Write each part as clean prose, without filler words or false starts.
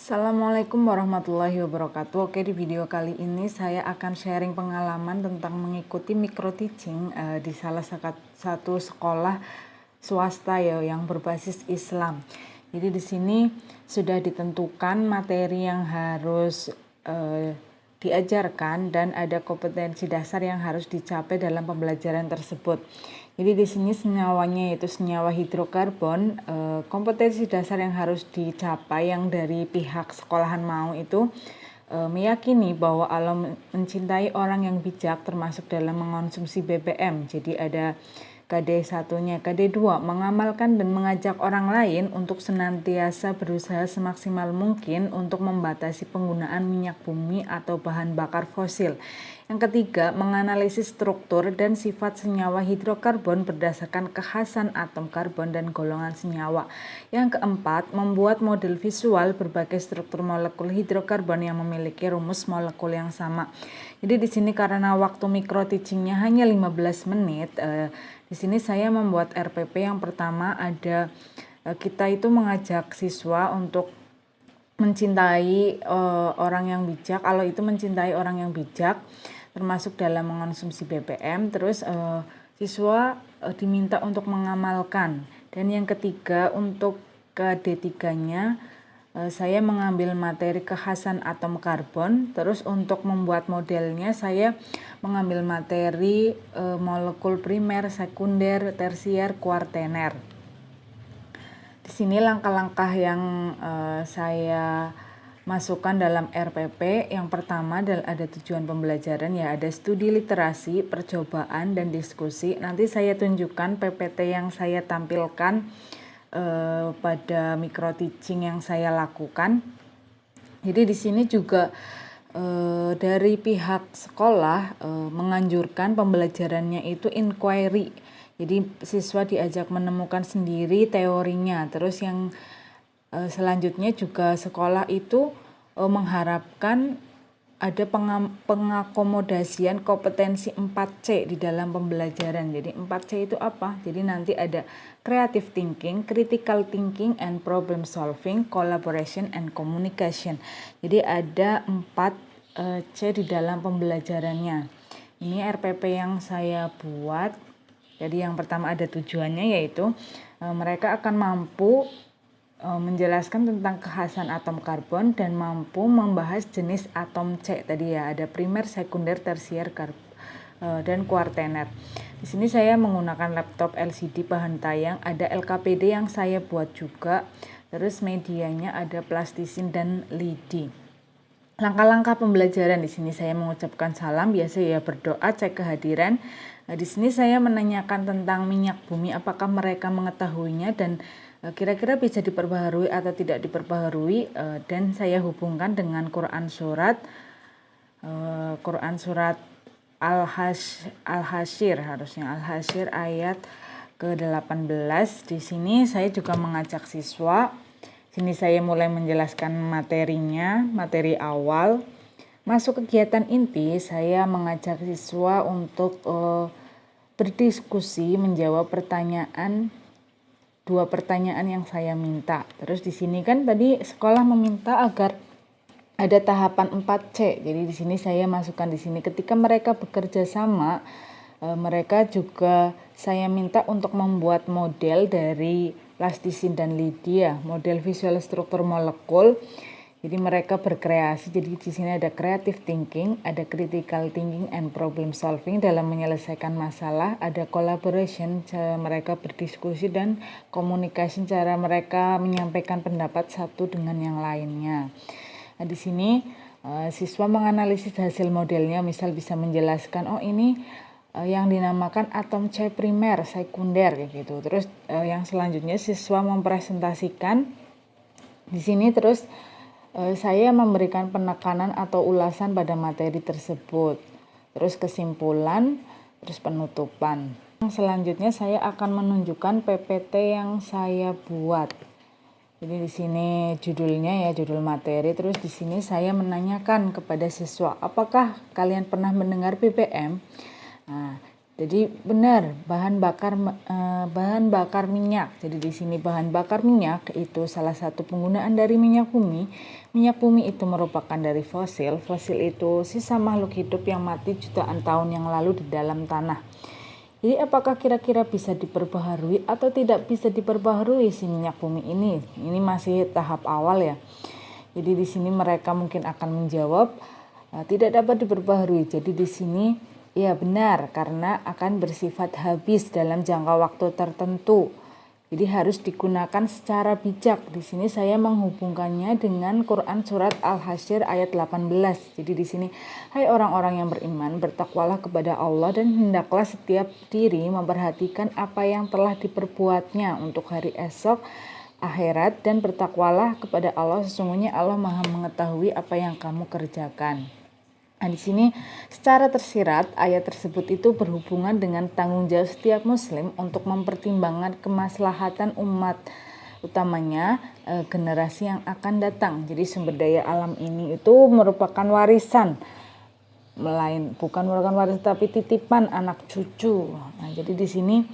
Assalamualaikum warahmatullahi wabarakatuh. Oke, di video kali ini saya akan sharing pengalaman tentang mengikuti micro teaching di salah satu sekolah swasta ya yang berbasis Islam. Jadi di sini sudah ditentukan materi yang harus diajarkan dan ada kompetensi dasar yang harus dicapai dalam pembelajaran tersebut. Jadi di sini senyawanya yaitu senyawa hidrokarbon, kompetensi dasar yang harus dicapai yang dari pihak sekolahan mau itu meyakini bahwa Allah mencintai orang yang bijak termasuk dalam mengonsumsi BBM. Jadi ada KD 1-nya, KD 2 mengamalkan dan mengajak orang lain untuk senantiasa berusaha semaksimal mungkin untuk membatasi penggunaan minyak bumi atau bahan bakar fosil. Yang ketiga, menganalisis struktur dan sifat senyawa hidrokarbon berdasarkan kekhasan atom karbon dan golongan senyawa. Yang keempat, membuat model visual berbagai struktur molekul hidrokarbon yang memiliki rumus molekul yang sama. Jadi di sini karena waktu micro teachingnya hanya 15 menit, di sini saya membuat RPP yang pertama ada kita itu mengajak siswa untuk mencintai orang yang bijak. Allah itu mencintai orang yang bijak termasuk dalam mengonsumsi BBM. Terus siswa diminta untuk mengamalkan. Dan yang ketiga untuk ke D3-nya saya mengambil materi kekhasan atom karbon. Terus untuk membuat modelnya saya mengambil materi molekul primer, sekunder, tersier, kuartener. Di sini langkah-langkah yang saya masukkan dalam RPP. Yang pertama ada tujuan pembelajaran, ya ada studi literasi, percobaan, dan diskusi. Nanti saya tunjukkan PPT yang saya tampilkan pada micro teaching yang saya lakukan. Jadi di sini juga dari pihak sekolah menganjurkan pembelajarannya itu inquiry. Jadi siswa diajak menemukan sendiri teorinya. Terus yang selanjutnya juga sekolah itu mengharapkan ada pengakomodasian kompetensi 4C di dalam pembelajaran. Jadi 4C itu apa? Jadi nanti ada creative thinking, critical thinking, and problem solving, collaboration, and communication. Jadi ada 4C di dalam pembelajarannya. Ini RPP yang saya buat. Jadi yang pertama ada tujuannya yaitu mereka akan mampu menjelaskan tentang kekhasan atom karbon dan mampu membahas jenis atom C tadi ya, ada primer, sekunder, tersier, dan kuartener. Di sini saya menggunakan laptop LCD bahan tayang, ada LKPD yang saya buat juga. Terus medianya ada plastisin dan lidi. Langkah-langkah pembelajaran di sini saya mengucapkan salam, biasa ya berdoa, cek kehadiran. Di sini saya menanyakan tentang minyak bumi, apakah mereka mengetahuinya dan kira-kira bisa diperbaharui atau tidak diperbaharui, dan saya hubungkan dengan Quran surat Al-Hasyr harusnya Al-Hasyr ayat ke-18. Di sini saya juga mengajak siswa. Sini saya mulai menjelaskan materinya, materi awal. Masuk kegiatan inti, saya mengajak siswa untuk berdiskusi, menjawab dua pertanyaan yang saya minta. Terus di sini kan tadi sekolah meminta agar ada tahapan 4C. Jadi di sini saya masukkan di sini ketika mereka bekerja sama, mereka juga saya minta untuk membuat model dari plastisin dan lidi ya, model visual struktur molekul. Jadi mereka berkreasi. Jadi di sini ada creative thinking, ada critical thinking and problem solving dalam menyelesaikan masalah, ada collaboration, cara mereka berdiskusi, dan communication, cara mereka menyampaikan pendapat satu dengan yang lainnya. Nah, di sini siswa menganalisis hasil modelnya, misal bisa menjelaskan ini yang dinamakan atom C primer, sekunder gitu. Terus yang selanjutnya siswa mempresentasikan di sini. Terus saya memberikan penekanan atau ulasan pada materi tersebut. Terus kesimpulan, terus penutupan. Selanjutnya saya akan menunjukkan PPT yang saya buat. Jadi di sini judulnya ya, judul materi. Terus di sini saya menanyakan kepada siswa, apakah kalian pernah mendengar BBM? Nah, Jadi benar bahan bakar minyak. Jadi di sini bahan bakar minyak itu salah satu penggunaan dari minyak bumi. Minyak bumi itu merupakan dari fosil. Fosil itu sisa makhluk hidup yang mati jutaan tahun yang lalu di dalam tanah. Jadi apakah kira-kira bisa diperbaharui atau tidak bisa diperbaharui si minyak bumi ini? Ini masih tahap awal ya. Jadi di sini mereka mungkin akan menjawab tidak dapat diperbaharui. Jadi di sini ya benar, karena akan bersifat habis dalam jangka waktu tertentu. Jadi harus digunakan secara bijak. Di sini saya menghubungkannya dengan Quran surat Al-Hasyr ayat 18. Jadi di sini, hai orang-orang yang beriman, bertakwalah kepada Allah dan hendaklah setiap diri memperhatikan apa yang telah diperbuatnya untuk hari esok, akhirat, dan bertakwalah kepada Allah, sesungguhnya Allah Maha mengetahui apa yang kamu kerjakan. Nah, di sini secara tersirat ayat tersebut itu berhubungan dengan tanggung jawab setiap muslim untuk mempertimbangkan kemaslahatan umat, utamanya generasi yang akan datang. Jadi sumber daya alam ini itu merupakan warisan, bukan merupakan warisan tapi titipan anak cucu. Nah, jadi di sini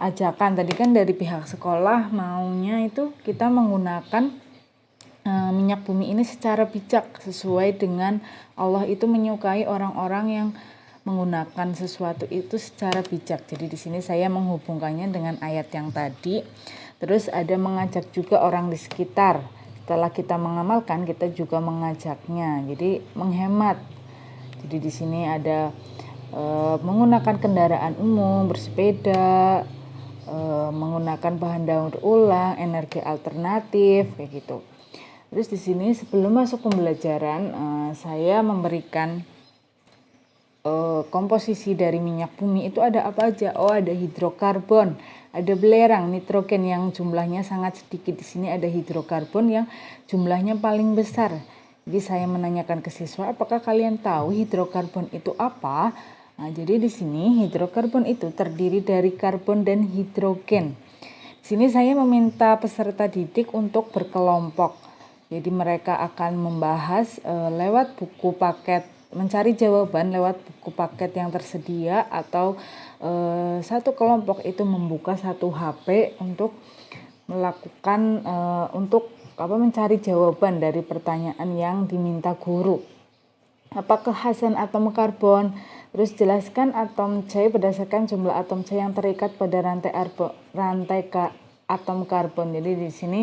ajakan tadi kan dari pihak sekolah maunya itu kita menggunakan minyak bumi ini secara bijak, sesuai dengan Allah itu menyukai orang-orang yang menggunakan sesuatu itu secara bijak. Jadi di sini saya menghubungkannya dengan ayat yang tadi. Terus ada mengajak juga orang di sekitar. Setelah kita mengamalkan, kita juga mengajaknya. Jadi menghemat. Jadi di sini ada menggunakan kendaraan umum, bersepeda, menggunakan bahan daur ulang, energi alternatif kayak gitu. Terus di sini sebelum masuk pembelajaran saya memberikan komposisi dari minyak bumi itu ada apa aja. Oh, ada hidrokarbon, ada belerang, nitrogen yang jumlahnya sangat sedikit. Di sini ada hidrokarbon yang jumlahnya paling besar. Jadi saya menanyakan ke siswa, apakah kalian tahu hidrokarbon itu apa? Nah, jadi di sini hidrokarbon itu terdiri dari karbon dan hidrogen. Di sini saya meminta peserta didik untuk berkelompok. Jadi mereka akan membahas lewat buku paket, mencari jawaban lewat buku paket yang tersedia, atau satu kelompok itu membuka satu HP untuk melakukan mencari jawaban dari pertanyaan yang diminta guru. Apa kekhasan atom karbon? Terus jelaskan atom C berdasarkan jumlah atom C yang terikat pada rantai atom karbon. Jadi di sini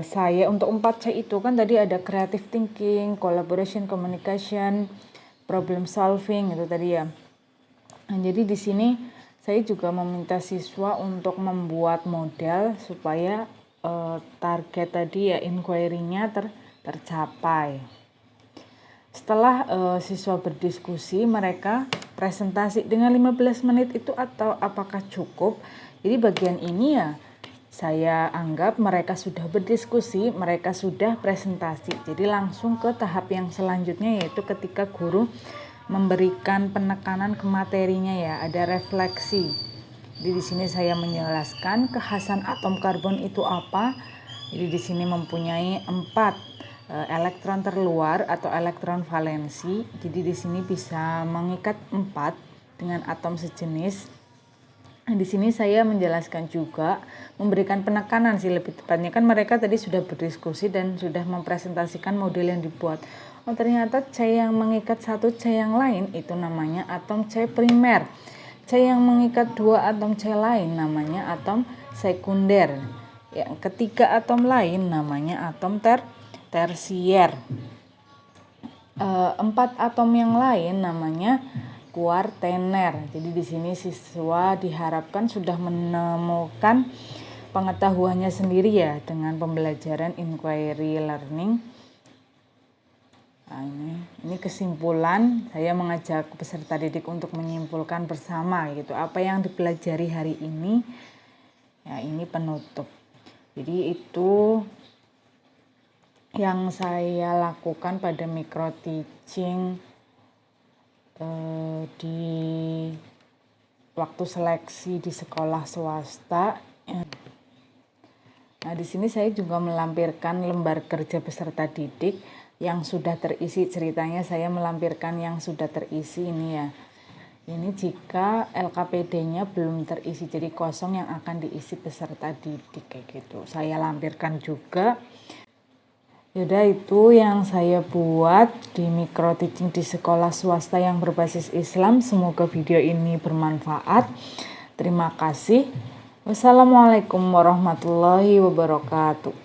saya untuk 4C itu kan tadi ada creative thinking, collaboration, communication, problem solving itu tadi ya. Nah, jadi di sini saya juga meminta siswa untuk membuat model supaya target tadi ya inquiry-nya tercapai. Setelah siswa berdiskusi, mereka presentasi dengan 15 menit itu atau apakah cukup? Jadi bagian ini ya saya anggap mereka sudah berdiskusi, mereka sudah presentasi. Jadi langsung ke tahap yang selanjutnya, yaitu ketika guru memberikan penekanan ke materinya ya, ada refleksi. Jadi di sini saya menjelaskan kekhasan atom karbon itu apa. Jadi di sini mempunyai 4 elektron terluar atau elektron valensi. Jadi di sini bisa mengikat 4 dengan atom sejenis. Di sini saya menjelaskan juga, memberikan penekanan sih lebih tepatnya, kan mereka tadi sudah berdiskusi dan sudah mempresentasikan model yang dibuat. Oh, ternyata C yang mengikat satu C yang lain itu namanya atom C primer. C yang mengikat 2 atom C lain namanya atom sekunder. Yang ketiga atom lain namanya atom tersier. 4 atom yang lain namanya kuartener. Jadi di sini siswa diharapkan sudah menemukan pengetahuannya sendiri ya dengan pembelajaran inquiry learning. Nah, ini kesimpulan, saya mengajak peserta didik untuk menyimpulkan bersama gitu apa yang dipelajari hari ini. Ya, ini penutup. Jadi itu yang saya lakukan pada micro teaching di waktu seleksi di sekolah swasta. Nah, di sini saya juga melampirkan lembar kerja peserta didik yang sudah terisi. Ceritanya saya melampirkan yang sudah terisi ini ya. Ini jika LKPD-nya belum terisi, jadi kosong yang akan diisi peserta didik kayak gitu. Saya lampirkan juga. Yaudah, itu yang saya buat di micro teaching di sekolah swasta yang berbasis Islam. Semoga video ini bermanfaat. Terima kasih. Wassalamualaikum warahmatullahi wabarakatuh.